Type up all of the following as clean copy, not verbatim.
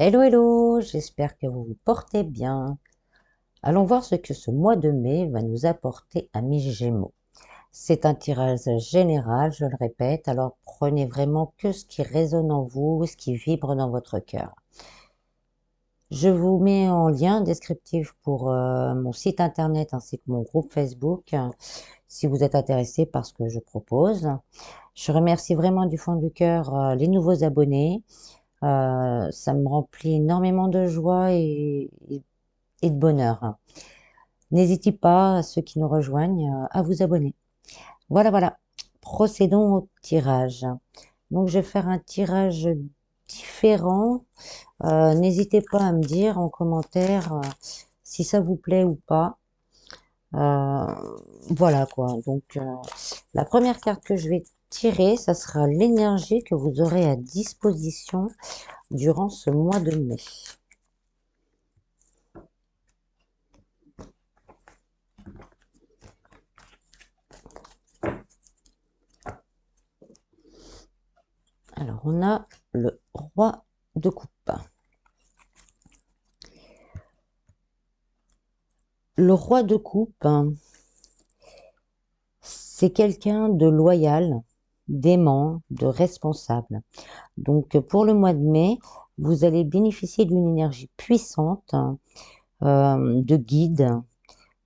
Hello, hello, j'espère que vous vous portez bien. Allons voir ce que ce mois de mai va nous apporter, amis Gémeaux. C'est un tirage général, je le répète, alors prenez vraiment que ce qui résonne en vous, ce qui vibre dans votre cœur. Je vous mets en lien descriptif pour mon site internet ainsi que mon groupe Facebook, si vous êtes intéressé par ce que je propose. Je remercie vraiment du fond du cœur les nouveaux abonnés. Ça me remplit énormément de joie et de bonheur. N'hésitez pas, à ceux qui nous rejoignent, à vous abonner. Voilà, voilà. Procédons au tirage. Donc, je vais faire un tirage différent. N'hésitez pas à me dire en commentaire si ça vous plaît ou pas. Euh, voilà quoi. Donc, la première carte que je vais tirer, ça sera l'énergie que vous aurez à disposition durant ce mois de mai. Alors, on a le roi de coupe. Le roi de coupe, c'est quelqu'un de loyal, d'aimant, de responsable. Donc, pour le mois de mai, vous allez bénéficier d'une énergie puissante, de guide.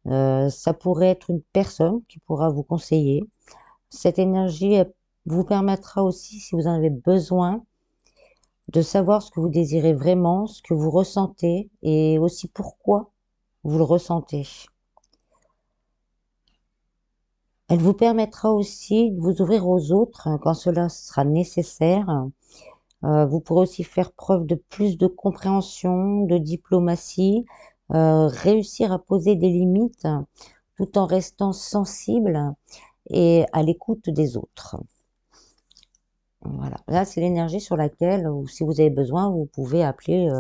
Ça pourrait être une personne qui pourra vous conseiller. Cette énergie vous permettra aussi, si vous en avez besoin, de savoir ce que vous désirez vraiment, ce que vous ressentez et aussi pourquoi vous le ressentez. Elle vous permettra aussi de vous ouvrir aux autres quand cela sera nécessaire. Vous pourrez aussi faire preuve de plus de compréhension, de diplomatie, réussir à poser des limites tout en restant sensible et à l'écoute des autres. Voilà. Là, c'est l'énergie sur laquelle, si vous avez besoin, vous pouvez appeler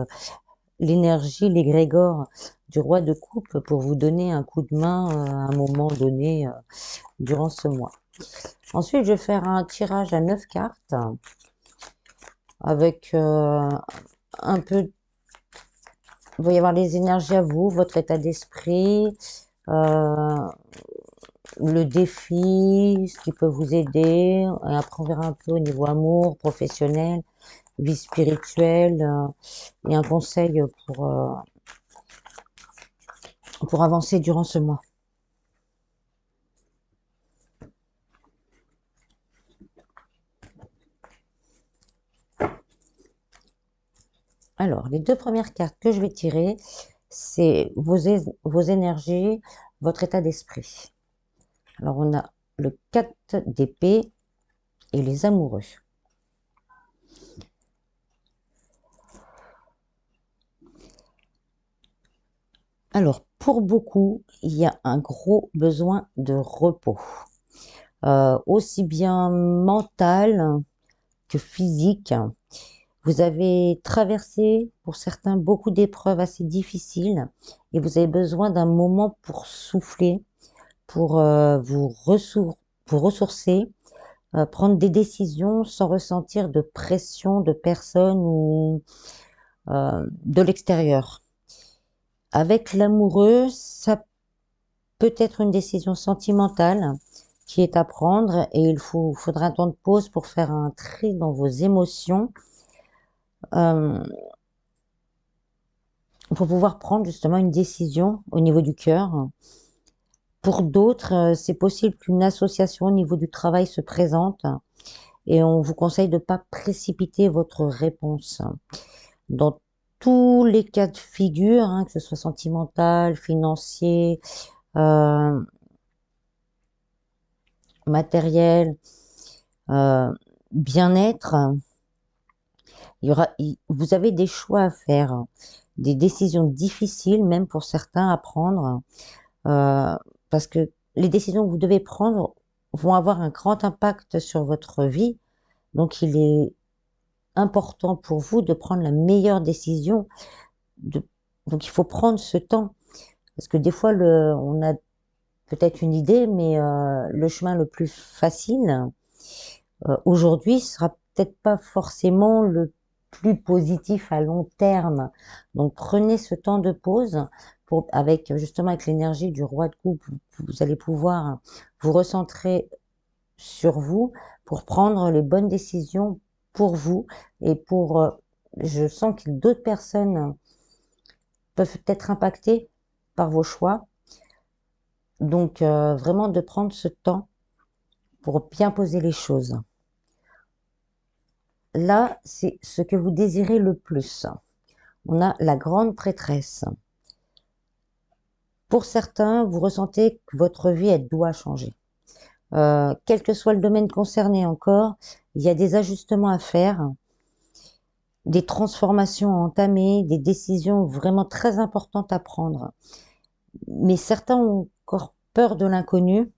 l'énergie, l'égrégore du roi de coupe pour vous donner un coup de main à un moment donné durant ce mois. Ensuite, je vais faire un tirage à 9 cartes avec un peu, il va y avoir les énergies à vous, votre état d'esprit, euh, le défi, ce qui peut vous aider. Et après, on verra un peu au niveau amour, professionnel, vie spirituelle et un conseil pour avancer durant ce mois. Alors, les deux premières cartes que je vais tirer, c'est vos énergies, votre état d'esprit. Alors, on a le 4 d'épée et les amoureux. Alors, pour beaucoup, il y a un gros besoin de repos, aussi bien mental que physique. Vous avez traversé, pour certains, beaucoup d'épreuves assez difficiles et vous avez besoin d'un moment pour souffler, pour vous ressourcer, prendre des décisions sans ressentir de pression de personne ou de l'extérieur. Avec l'amoureux, ça peut être une décision sentimentale qui est à prendre et faudra un temps de pause pour faire un tri dans vos émotions, euh, pour pouvoir prendre justement une décision au niveau du cœur. Pour d'autres, c'est possible qu'une association au niveau du travail se présente et on vous conseille de ne pas précipiter votre réponse. Dans tous les cas de figure, hein, que ce soit sentimental, financier, euh, matériel, euh, bien-être, vous avez des choix à faire, des décisions difficiles, même pour certains à prendre, parce que les décisions que vous devez prendre vont avoir un grand impact sur votre vie. Donc, il est important pour vous de prendre la meilleure décision. Donc, il faut prendre ce temps, parce que des fois, on a peut-être une idée, mais le chemin le plus facile aujourd'hui sera peut-être pas forcément le plus positif à long terme. Donc prenez ce temps de pause avec justement avec l'énergie du roi de coupe, vous allez pouvoir vous recentrer sur vous pour prendre les bonnes décisions pour vous et je sens que d'autres personnes peuvent être impactées par vos choix. Donc vraiment de prendre ce temps pour bien poser les choses. Là, c'est ce que vous désirez le plus. On a la grande prêtresse. Pour certains, vous ressentez que votre vie, elle doit changer. Quel que soit le domaine concerné encore, il y a des ajustements à faire, des transformations à entamer, des décisions vraiment très importantes à prendre. Mais certains ont encore peur de l'inconnu.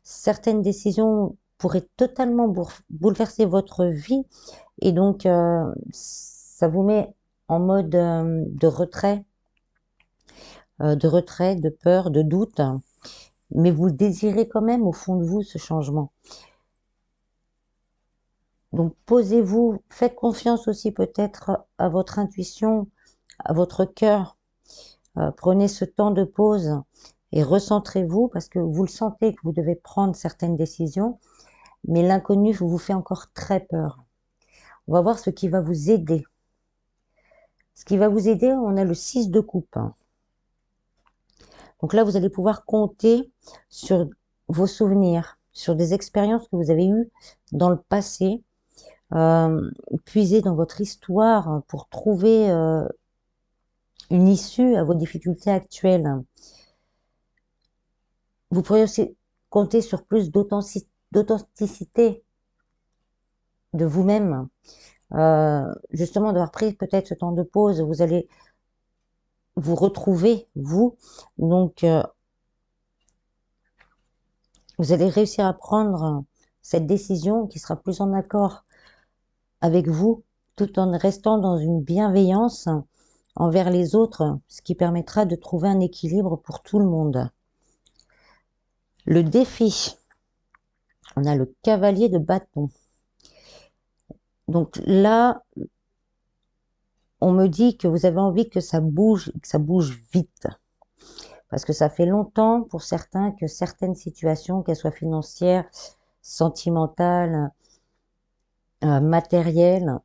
Certaines décisions pourraient totalement bouleverser votre vie et donc ça vous met en mode de retrait, de peur, de doute, mais vous désirez quand même au fond de vous ce changement. Donc posez-vous, faites confiance aussi peut-être à votre intuition, à votre cœur. Prenez ce temps de pause et recentrez-vous parce que vous le sentez que vous devez prendre certaines décisions, mais l'inconnu vous fait encore très peur. On va voir ce qui va vous aider. Ce qui va vous aider, on a le 6 de coupe. Donc là, vous allez pouvoir compter sur vos souvenirs, sur des expériences que vous avez eues dans le passé, puiser dans votre histoire pour trouver une issue à vos difficultés actuelles. Vous pourrez aussi compter sur plus d'authenticité de vous-même. Justement, d'avoir pris peut-être ce temps de pause, vous allez vous retrouver, vous. Donc, vous allez réussir à prendre cette décision qui sera plus en accord avec vous, tout en restant dans une bienveillance envers les autres, ce qui permettra de trouver un équilibre pour tout le monde. Le défi, on a le cavalier de bâton. Donc là, on me dit que vous avez envie que ça bouge vite. Parce que ça fait longtemps pour certains que certaines situations, qu'elles soient financières, sentimentales, matérielles,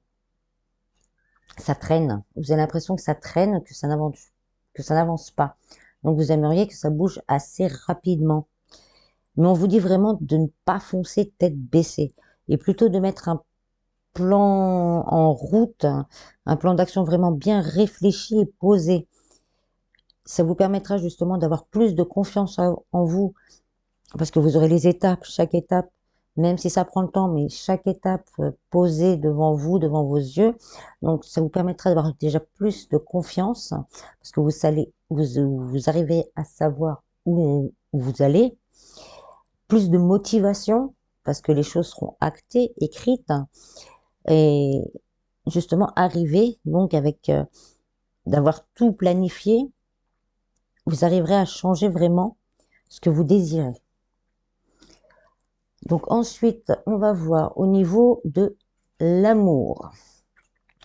ça traîne. Vous avez l'impression que ça traîne, que ça n'avance pas. Donc vous aimeriez que ça bouge assez rapidement. Mais on vous dit vraiment de ne pas foncer tête baissée et plutôt de mettre un plan en route, un plan d'action vraiment bien réfléchi et posé. Ça vous permettra justement d'avoir plus de confiance en vous parce que vous aurez les étapes, chaque étape, même si ça prend le temps, mais chaque étape posée devant vous, devant vos yeux. Donc ça vous permettra d'avoir déjà plus de confiance parce que vous arrivez à savoir où vous allez. Plus de motivation parce que les choses seront actées, écrites et justement arriver donc avec d'avoir tout planifié, vous arriverez à changer vraiment ce que vous désirez. Donc ensuite, on va voir au niveau de l'amour.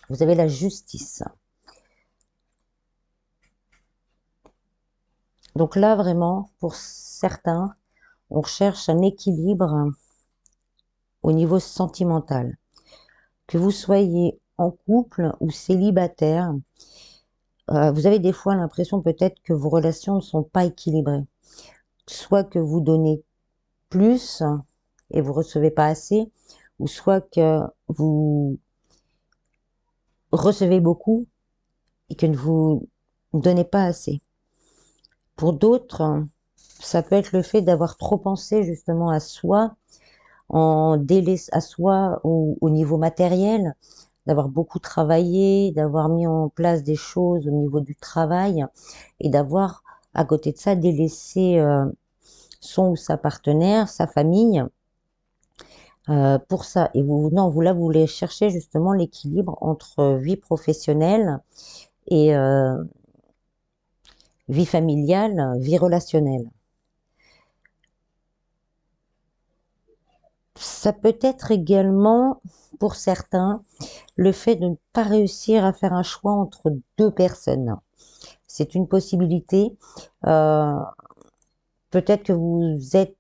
Vous avez la justice. Donc là, vraiment, pour certains, on recherche un équilibre au niveau sentimental. Que vous soyez en couple ou célibataire, vous avez des fois l'impression peut-être que vos relations ne sont pas équilibrées. Soit que vous donnez plus et vous recevez pas assez, ou soit que vous recevez beaucoup et que vous ne donnez pas assez. Pour d'autres, ça peut être le fait d'avoir trop pensé justement à soi, à soi au niveau matériel, d'avoir beaucoup travaillé, d'avoir mis en place des choses au niveau du travail et d'avoir à côté de ça délaissé son ou sa partenaire, sa famille pour ça. Et vous voulez chercher justement l'équilibre entre vie professionnelle et vie familiale, vie relationnelle. Ça peut être également, pour certains, le fait de ne pas réussir à faire un choix entre deux personnes. C'est une possibilité. Euh, Peut-être que vous êtes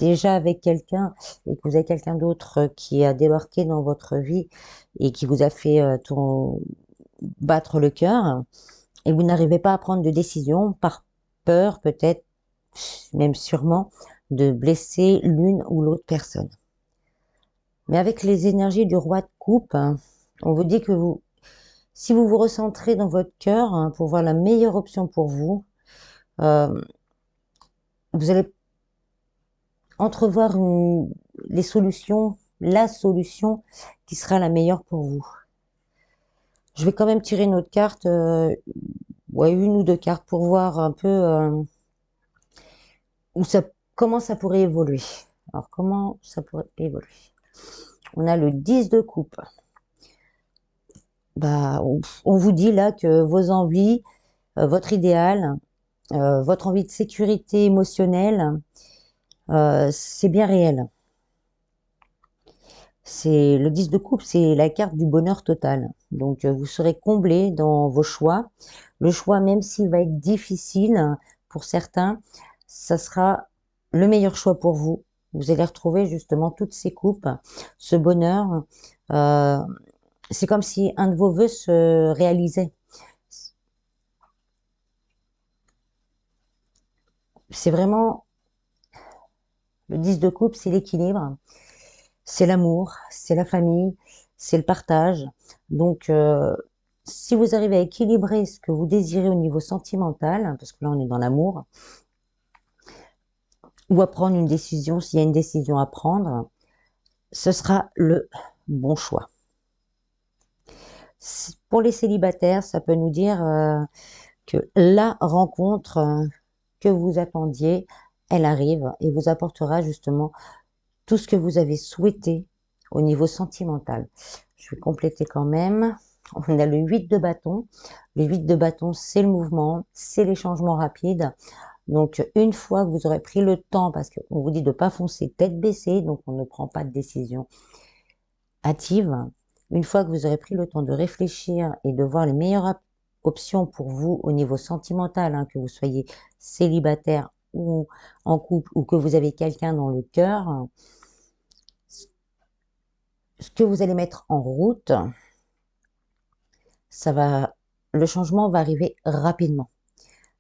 déjà avec quelqu'un et que vous avez quelqu'un d'autre qui a débarqué dans votre vie et qui vous a fait battre le cœur et vous n'arrivez pas à prendre de décision par peur, peut-être, même sûrement, de blesser l'une ou l'autre personne. Mais avec les énergies du roi de coupe, hein, on vous dit que si vous vous recentrez dans votre cœur hein, pour voir la meilleure option pour vous, euh, vous allez entrevoir les solutions, la solution qui sera la meilleure pour vous. Je vais quand même tirer une autre carte, ouais, une ou deux cartes pour voir un peu comment ça pourrait évoluer. Alors, comment ça pourrait évoluer? On a le 10 de coupe. Bah, on vous dit là que vos envies, votre idéal, votre envie de sécurité émotionnelle, c'est bien réel. C'est le 10 de coupe, c'est la carte du bonheur total. Donc, vous serez comblé dans vos choix. Le choix, même s'il va être difficile pour certains, ça sera le meilleur choix pour vous. Vous allez retrouver justement toutes ces coupes, ce bonheur. Euh, c'est comme si un de vos vœux se réalisait. C'est vraiment le 10 de coupe, c'est l'équilibre, c'est l'amour, c'est la famille, c'est le partage. Donc, si vous arrivez à équilibrer ce que vous désirez au niveau sentimental, parce que là on est dans l'amour, ou à prendre une décision, s'il y a une décision à prendre, ce sera le bon choix. Pour les célibataires, ça peut nous dire que la rencontre que vous attendiez, elle arrive et vous apportera justement tout ce que vous avez souhaité au niveau sentimental. Je vais compléter quand même. On a le 8 de bâton. Le 8 de bâton, c'est le mouvement, c'est les changements rapides. Donc, une fois que vous aurez pris le temps, parce qu'on vous dit de ne pas foncer tête baissée, donc on ne prend pas de décision hâtive. Une fois que vous aurez pris le temps de réfléchir et de voir les meilleures options pour vous au niveau sentimental, hein, que vous soyez célibataire ou en couple ou que vous avez quelqu'un dans le cœur, ce que vous allez mettre en route, le changement va arriver rapidement.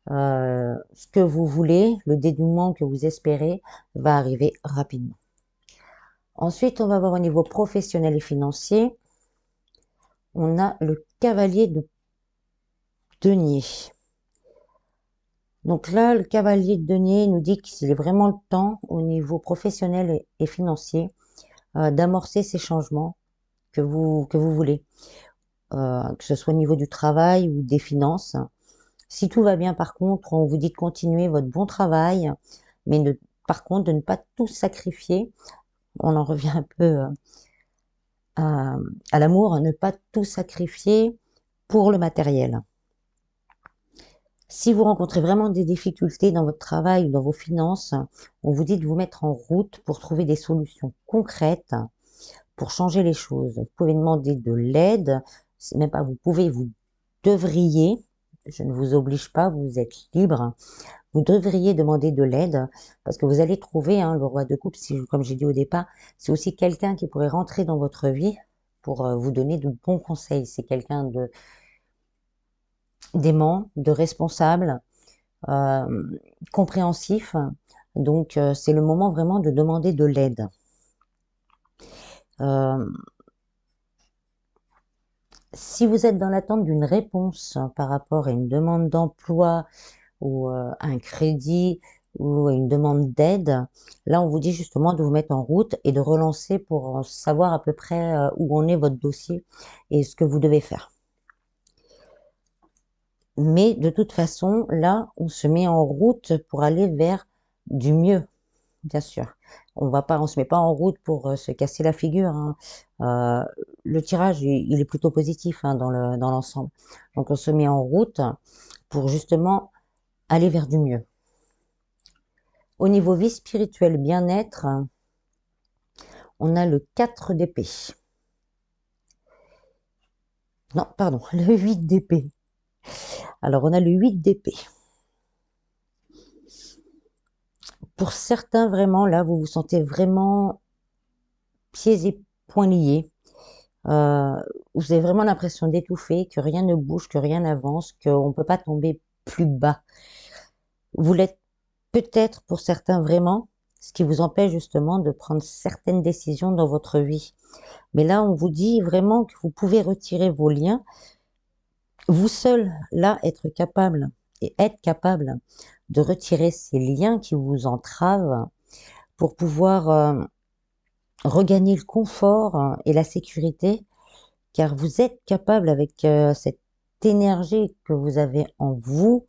Ce que vous voulez, le dénouement que vous espérez, va arriver rapidement. Ensuite, on va voir au niveau professionnel et financier, on a le cavalier de denier. Donc là, le cavalier de denier nous dit qu'il est vraiment le temps au niveau professionnel et financier d'amorcer ces changements que vous voulez, que ce soit au niveau du travail ou des finances. Si tout va bien, par contre, on vous dit de continuer votre bon travail, mais par contre de ne pas tout sacrifier. On en revient un peu à l'amour, ne pas tout sacrifier pour le matériel. Si vous rencontrez vraiment des difficultés dans votre travail ou dans vos finances, on vous dit de vous mettre en route pour trouver des solutions concrètes pour changer les choses. Vous pouvez demander de l'aide, c'est même pas vous pouvez, vous devriez, je ne vous oblige pas, vous êtes libre, vous devriez demander de l'aide parce que vous allez trouver le roi de coupe, comme j'ai dit au départ, c'est aussi quelqu'un qui pourrait rentrer dans votre vie pour vous donner de bons conseils. C'est quelqu'un d'aimant, de responsable, euh, compréhensif. Donc, c'est le moment vraiment de demander de l'aide. Euh, Si vous êtes dans l'attente d'une réponse par rapport à une demande d'emploi ou à un crédit ou à une demande d'aide, là on vous dit justement de vous mettre en route et de relancer pour savoir à peu près où en est votre dossier et ce que vous devez faire. Mais de toute façon, là, on se met en route pour aller vers du mieux, bien sûr. On se met pas en route pour se casser la figure, hein. Euh, le tirage, il est plutôt positif hein, dans l'ensemble. Donc on se met en route pour justement aller vers du mieux. Au niveau vie spirituelle, bien-être, on a le 4 d'épée. Non, pardon, le 8 d'épée. Alors, on a le 8 d'épée. Pour certains, vraiment, là, vous vous sentez vraiment pieds et poings liés. Euh, vous avez vraiment l'impression d'étouffer, que rien ne bouge, que rien n'avance, qu'on ne peut pas tomber plus bas. Vous l'êtes peut-être pour certains vraiment, ce qui vous empêche justement de prendre certaines décisions dans votre vie. Mais là, on vous dit vraiment que vous pouvez retirer vos liens, vous seul, là, être capable de retirer ces liens qui vous entravent pour pouvoir regagner le confort et la sécurité, car vous êtes capable avec cette énergie que vous avez en vous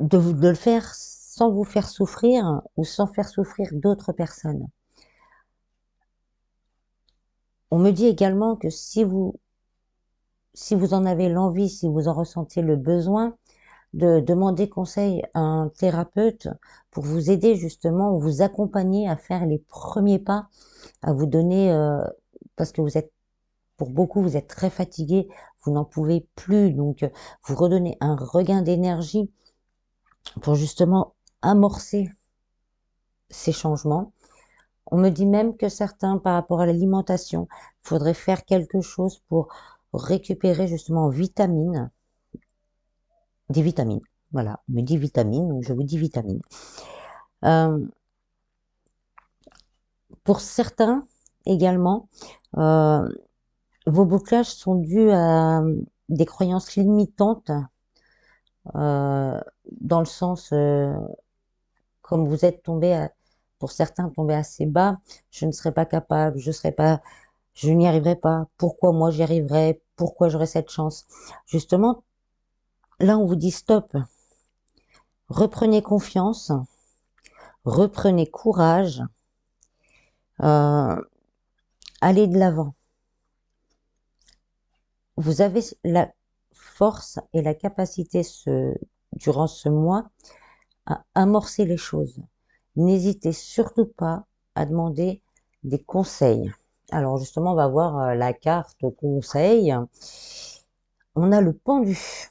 de le faire sans vous faire souffrir ou sans faire souffrir d'autres personnes. On me dit également que si vous en avez l'envie, si vous en ressentez le besoin, de demander conseil à un thérapeute pour vous aider justement, vous accompagner à faire les premiers pas, à vous donner, parce que vous êtes, pour beaucoup, vous êtes très fatigué, vous n'en pouvez plus, donc vous redonner un regain d'énergie pour justement amorcer ces changements. On me dit même que certains, par rapport à l'alimentation, il faudrait faire quelque chose pour récupérer justement vitamines, des vitamines. Voilà, on me dit vitamines, donc je vous dis vitamines. Euh, pour certains également, euh, vos bouclages sont dus à des croyances limitantes, euh, dans le sens, comme vous êtes tombé, pour certains tombé assez bas, je ne serai pas capable, je n'y arriverai pas. Pourquoi moi j'y arriverai? Pourquoi j'aurai cette chance? Justement, là on vous dit stop. Reprenez confiance, reprenez courage, euh, allez de l'avant. Vous avez la force et la capacité durant ce mois à amorcer les choses. N'hésitez surtout pas à demander des conseils. Alors justement, on va voir la carte conseil. On a le pendu.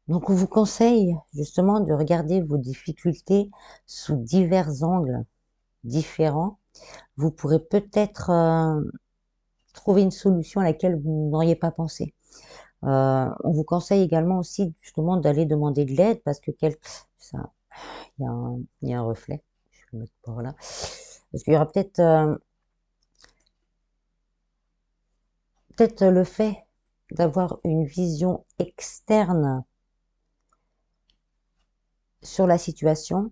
Donc on vous conseille justement de regarder vos difficultés sous divers angles différents. Vous pourrez peut-être trouver une solution à laquelle vous n'auriez pas pensé. On vous conseille également aussi justement d'aller demander de l'aide parce que ça, il y a un reflet. Je vais le mettre par là. Parce qu'il y aura peut-être le fait d'avoir une vision externe sur la situation,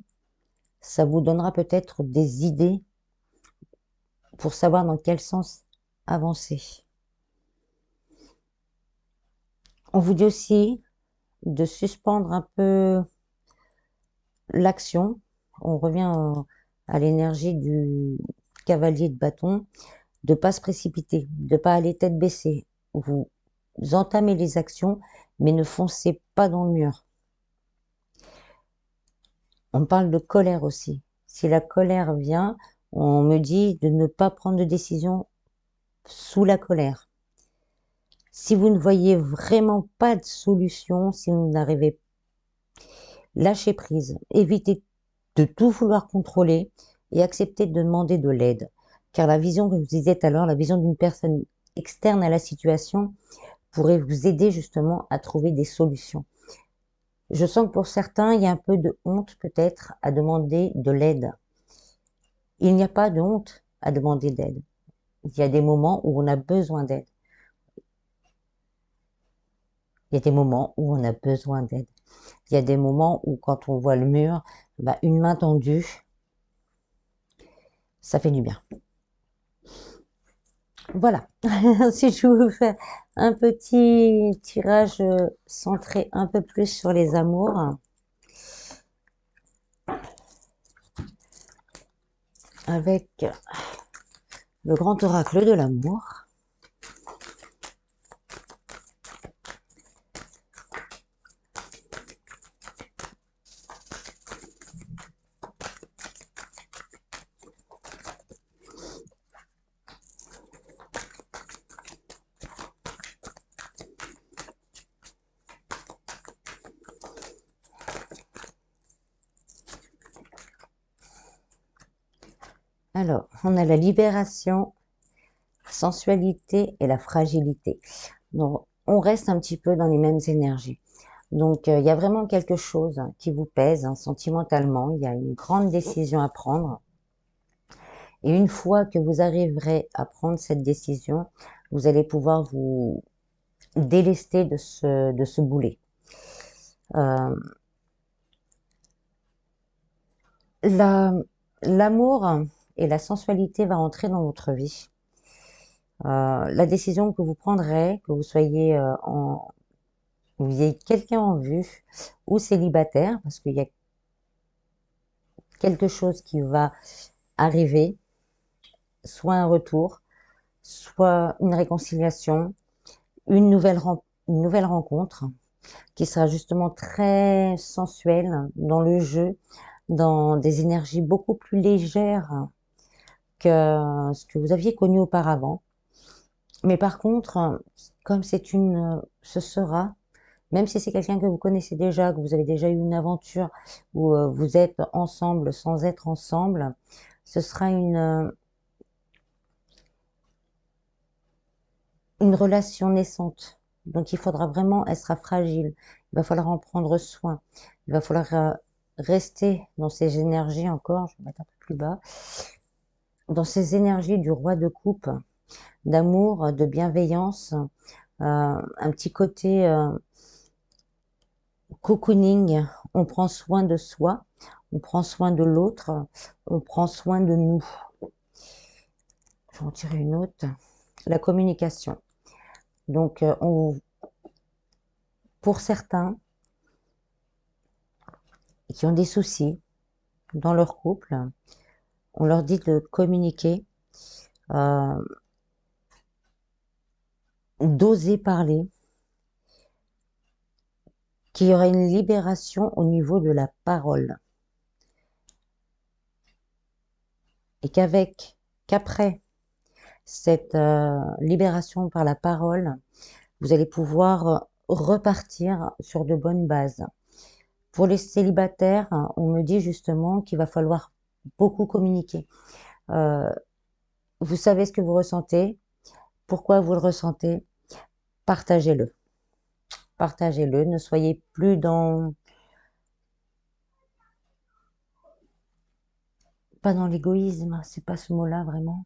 ça vous donnera peut-être des idées pour savoir dans quel sens avancer. On vous dit aussi de suspendre un peu l'action. On revient à l'énergie du cavalier de bâton, de pas se précipiter, de pas aller tête baissée. Vous entamez les actions, mais ne foncez pas dans le mur. On parle de colère aussi. Si la colère vient, on me dit de ne pas prendre de décision sous la colère. Si vous ne voyez vraiment pas de solution, si vous n'arrivez pas, lâchez prise. Évitez de tout vouloir contrôler et acceptez de demander de l'aide. Car la vision, comme je vous disais tout à l'heure, la vision d'une personne externe à la situation pourrait vous aider justement à trouver des solutions. Je sens que pour certains, il y a un peu de honte peut-être à demander de l'aide. Il n'y a pas de honte à demander d'aide. Il y a des moments où on a besoin d'aide. Il y a des moments où on a besoin d'aide. Il y a des moments où quand on voit le mur, une main tendue, ça fait du bien. Voilà. Si je vous fais un petit tirage centré un peu plus sur les amours, avec le grand oracle de l'amour. Alors, on a la libération, sensualité et la fragilité. Donc, on reste un petit peu dans les mêmes énergies. Donc, il y a vraiment quelque chose qui vous pèse sentimentalement. Il y a une grande décision à prendre. Et une fois que vous arriverez à prendre cette décision, vous allez pouvoir vous délester de ce boulet. Euh, la, L'amour et la sensualité va entrer dans votre vie. La décision que vous prendrez, que vous soyez vous ayez quelqu'un en vue ou célibataire, parce qu'il y a quelque chose qui va arriver, soit un retour, soit une réconciliation, une nouvelle rencontre qui sera justement très sensuelle dans le jeu, dans des énergies beaucoup plus légères que ce que vous aviez connu auparavant. Mais par contre, comme ce sera, même si c'est quelqu'un que vous connaissez déjà, que vous avez déjà eu une aventure où vous êtes ensemble sans être ensemble, ce sera une relation naissante. Donc il faudra vraiment, elle sera fragile. Il va falloir en prendre soin. Il va falloir rester dans ces énergies encore, je vais mettre un peu plus bas, dans ces énergies du roi de coupe, d'amour, de bienveillance, un petit côté cocooning, on prend soin de soi, on prend soin de l'autre, on prend soin de nous. Je vais en tirer une autre. La communication. Donc, pour certains qui ont des soucis dans leur couple, on leur dit de communiquer, euh, d'oser parler, qu'il y aura une libération au niveau de la parole. Et qu'après cette libération par la parole, vous allez pouvoir repartir sur de bonnes bases. Pour les célibataires, on me dit justement qu'il va falloir beaucoup communiquer. Euh, Vous savez ce que vous ressentez, pourquoi vous le ressentez, partagez-le. Partagez-le, ne soyez plus pas dans l'égoïsme, c'est pas ce mot-là vraiment.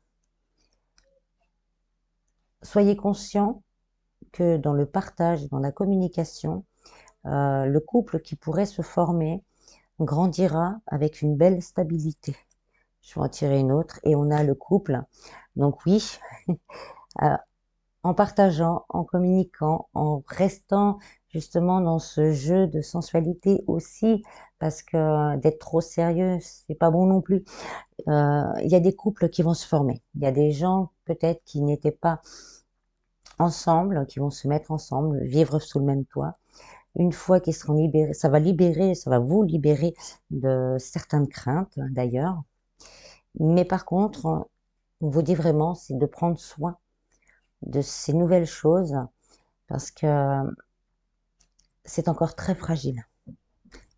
Soyez conscient que dans le partage, dans la communication, le couple qui pourrait se former grandira avec une belle stabilité. Je vais en tirer une autre et on a le couple. Donc oui, euh, en partageant, en communiquant, en restant justement dans ce jeu de sensualité aussi, parce que d'être trop sérieux, c'est pas bon non plus. Il y a des couples qui vont se former. Il y a des gens peut-être qui n'étaient pas ensemble, qui vont se mettre ensemble, vivre sous le même toit. Une fois qu'ils seront libérés, ça va vous libérer de certaines craintes d'ailleurs. Mais par contre, on vous dit vraiment, c'est de prendre soin de ces nouvelles choses parce que c'est encore très fragile.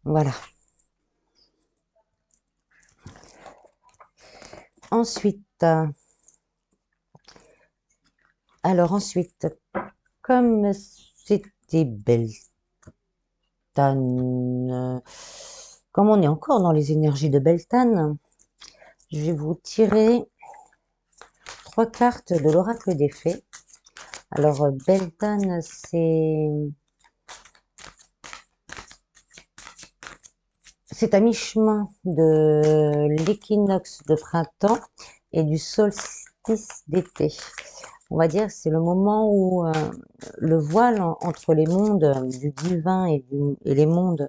Voilà. Ensuite, ensuite, comme c'était Beltane, comme on est encore dans les énergies de Beltane, je vais vous tirer 3 cartes de l'oracle des fées. Alors, Beltane, c'est à mi-chemin de l'équinoxe de printemps et du solstice d'été. On va dire que c'est le moment où le voile entre les mondes du divin et les mondes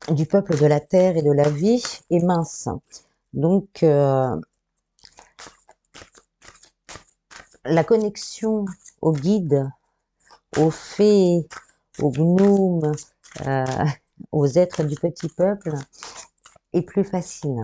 du peuple de la terre et de la vie est mince. Donc, la connexion aux guides, aux fées, aux gnomes, euh, aux êtres du petit peuple est plus facile.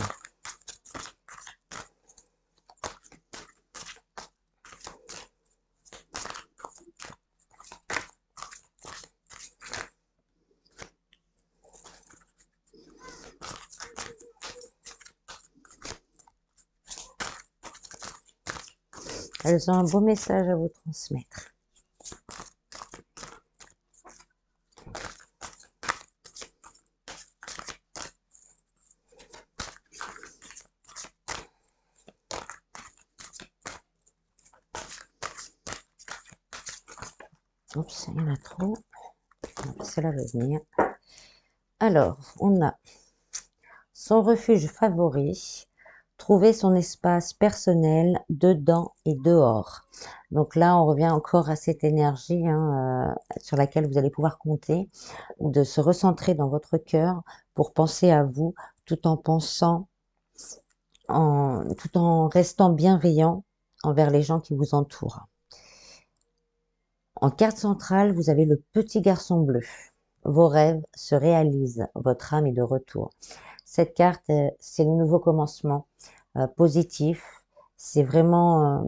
Elles ont un beau message à vous transmettre. Oups, il y en a trop. Celle-là va venir. Alors, on a son refuge favori, trouver son espace personnel dedans et dehors. Donc là, on revient encore à cette énergie sur laquelle vous allez pouvoir compter, de se recentrer dans votre cœur pour penser à vous, tout en pensant, tout en restant bienveillant envers les gens qui vous entourent. En carte centrale, vous avez le petit garçon bleu. Vos rêves se réalisent, votre âme est de retour. Cette carte, c'est le nouveau commencement positif. C'est vraiment,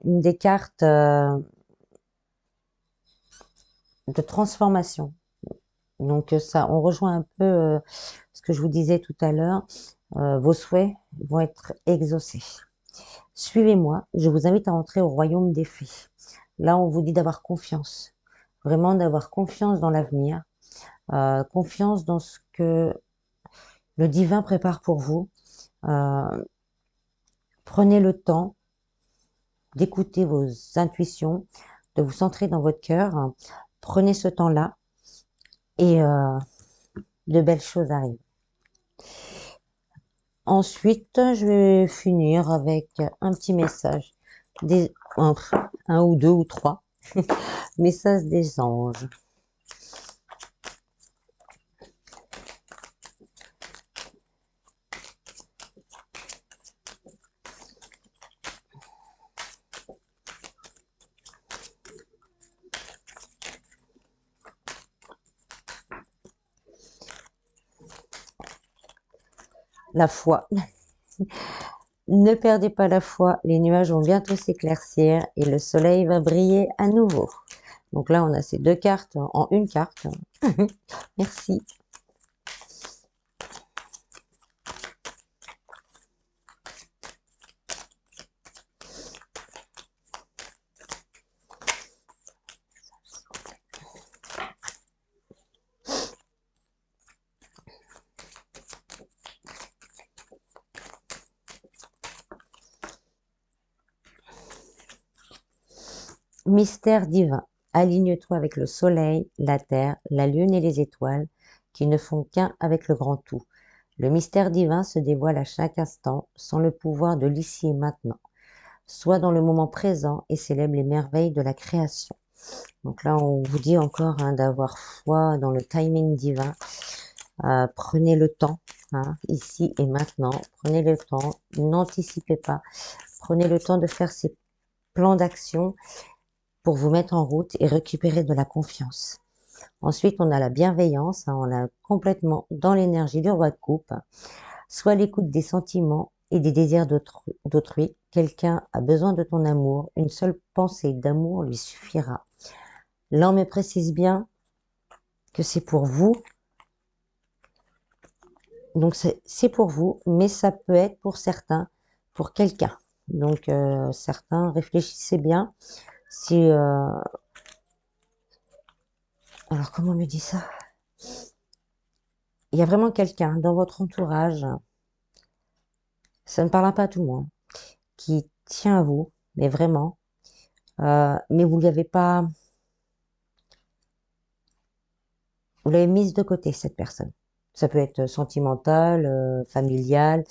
une des cartes de transformation. Donc ça, on rejoint un peu ce que je vous disais tout à l'heure. Vos souhaits vont être exaucés. Suivez-moi, je vous invite à entrer au royaume des fées. Là, on vous dit d'avoir confiance, vraiment d'avoir confiance dans l'avenir, confiance dans ce que le divin prépare pour vous. Prenez le temps d'écouter vos intuitions, de vous centrer dans votre cœur. Prenez ce temps-là et de belles choses arrivent. Ensuite, je vais finir avec un petit message, un ou deux ou trois messages des anges. La foi. Ne perdez pas la foi, les nuages vont bientôt s'éclaircir et le soleil va briller à nouveau. Donc là, on a ces deux cartes en une carte. Merci. Mystère divin, aligne-toi avec le soleil, la terre, la lune et les étoiles qui ne font qu'un avec le grand tout. Le mystère divin se dévoile à chaque instant sans le pouvoir de l'ici et maintenant. Sois dans le moment présent et célèbre les merveilles de la création. Donc là, on vous dit encore d'avoir foi dans le timing divin. Prenez le temps, ici et maintenant. Prenez le temps, n'anticipez pas. Prenez le temps de faire ces plans d'action pour vous mettre en route et récupérer de la confiance. Ensuite, on a la bienveillance, on est complètement dans l'énergie du roi de coupe. Soit l'écoute des sentiments et des désirs d'autrui. Quelqu'un a besoin de ton amour, une seule pensée d'amour lui suffira. Là, on me précise bien que c'est pour vous. Donc, c'est pour vous, mais ça peut être pour certains, pour quelqu'un. Donc, certains, réfléchissez bien. Si, alors, comment on me dit ça? Il y a vraiment quelqu'un dans votre entourage, ça ne parlera pas à tout le monde, qui tient à vous, mais vraiment, mais vous l'avez pas, vous l'avez mise de côté, cette personne. Ça peut être sentimental, familial,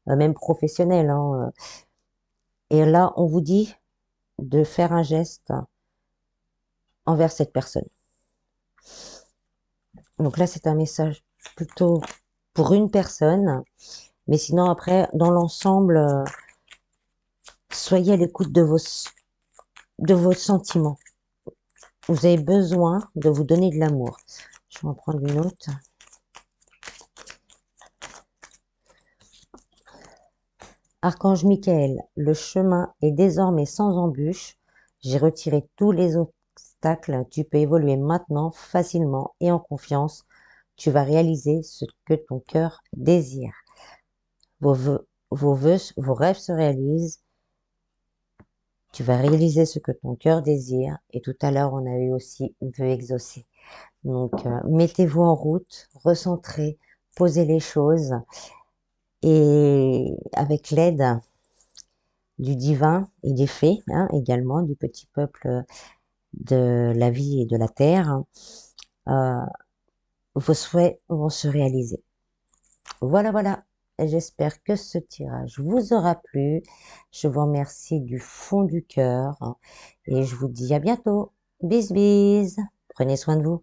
même professionnel. Et là, on vous dit de faire un geste envers cette personne. Donc là, c'est un message plutôt pour une personne, mais sinon après, dans l'ensemble, soyez à l'écoute de vos sentiments. Vous avez besoin de vous donner de l'amour. Je vais en prendre une autre. Archange Michael, le chemin est désormais sans embûche. J'ai retiré tous les obstacles. Tu peux évoluer maintenant facilement et en confiance. Tu vas réaliser ce que ton cœur désire. Vos vos rêves se réalisent. Tu vas réaliser ce que ton cœur désire. Et tout à l'heure, on a eu aussi vœux exaucés. Donc, mettez-vous en route, recentrez, posez les choses. Et avec l'aide du divin et des fées, hein, également, du petit peuple de la vie et de la terre, euh, vos souhaits vont se réaliser. Voilà, voilà. J'espère que ce tirage vous aura plu. Je vous remercie du fond du cœur et je vous dis à bientôt. Bis, bis. Prenez soin de vous.